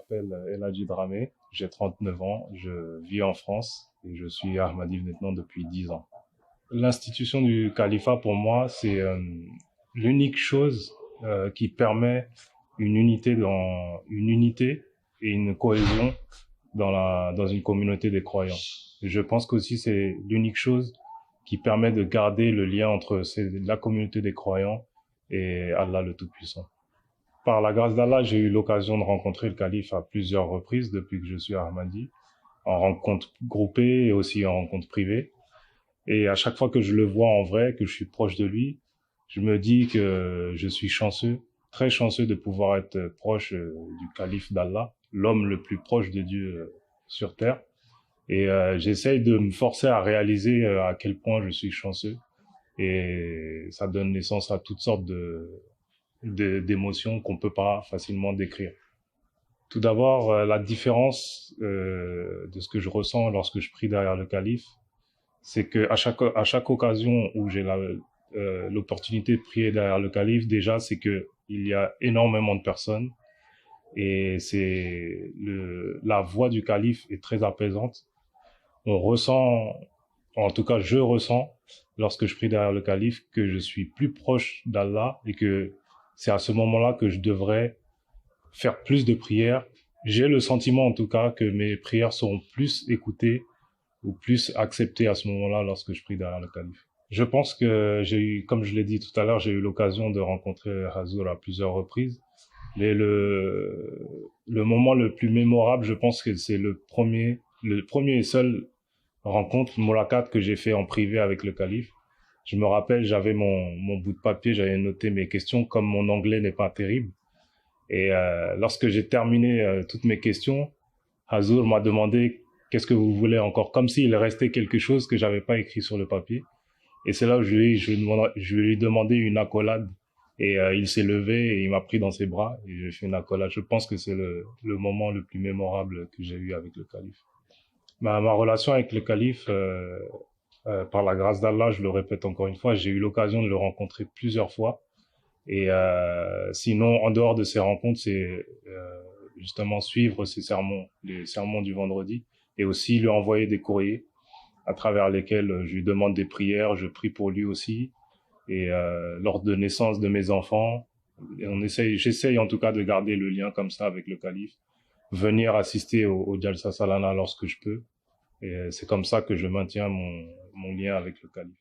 m'appelle El Hadji Dramé, j'ai 39 ans, je vis en France et je suis Ahmadi maintenant depuis 10 ans. L'institution du califat, pour moi, c'est l'unique chose qui permet une unité et une cohésion dans une communauté des croyants. Et je pense qu'aussi c'est l'unique chose qui permet de garder le lien entre la communauté des croyants et Allah le Tout-Puissant. Par la grâce d'Allah, j'ai eu l'occasion de rencontrer le calife à plusieurs reprises depuis que je suis Ahmadi, en rencontre groupée et aussi en rencontre privée. Et à chaque fois que je le vois en vrai, que je suis proche de lui, je me dis que je suis chanceux, très chanceux de pouvoir être proche du calife d'Allah, l'homme le plus proche de Dieu sur terre. Et j'essaye de me forcer à réaliser à quel point je suis chanceux. Et ça donne naissance à toutes sortes d'émotions qu'on peut pas facilement décrire. Tout d'abord, la différence de ce que je ressens lorsque je prie derrière le calife, c'est que à chaque occasion où j'ai l'opportunité de prier derrière le calife, déjà, c'est que il y a énormément de personnes et la voix du calife est très apaisante. On ressent, en tout cas, je ressens, lorsque je prie derrière le calife, que je suis plus proche d'Allah et que c'est à ce moment-là que je devrais faire plus de prières. J'ai le sentiment, en tout cas, que mes prières seront plus écoutées ou plus acceptées à ce moment-là lorsque je prie derrière le calife. Je pense que comme je l'ai dit tout à l'heure, j'ai eu l'occasion de rencontrer Hazour à plusieurs reprises. Mais le moment le plus mémorable, je pense que c'est le premier et seul rencontre, Molakat, que j'ai fait en privé avec le calife. Je me rappelle, j'avais mon bout de papier, j'avais noté mes questions, comme mon anglais n'est pas terrible. Et lorsque j'ai terminé toutes mes questions, Hazour m'a demandé qu'est-ce que vous voulez encore, comme s'il restait quelque chose que j'avais pas écrit sur le papier. Et c'est là où je lui ai demandé une accolade. Et il s'est levé et il m'a pris dans ses bras et j'ai fait une accolade. Je pense que c'est le moment le plus mémorable que j'ai eu avec le calife. Ma relation avec le calife, par la grâce d'Allah, je le répète encore une fois, j'ai eu l'occasion de le rencontrer plusieurs fois. Et sinon, en dehors de ces rencontres, c'est justement suivre ses sermons, les sermons du vendredi, et aussi lui envoyer des courriers à travers lesquels je lui demande des prières, je prie pour lui aussi. Et lors de naissance de mes enfants, j'essaye en tout cas de garder le lien comme ça avec le calife, venir assister au Jalsa Salana lorsque je peux. Et c'est comme ça que je maintiens mon lien avec le calife.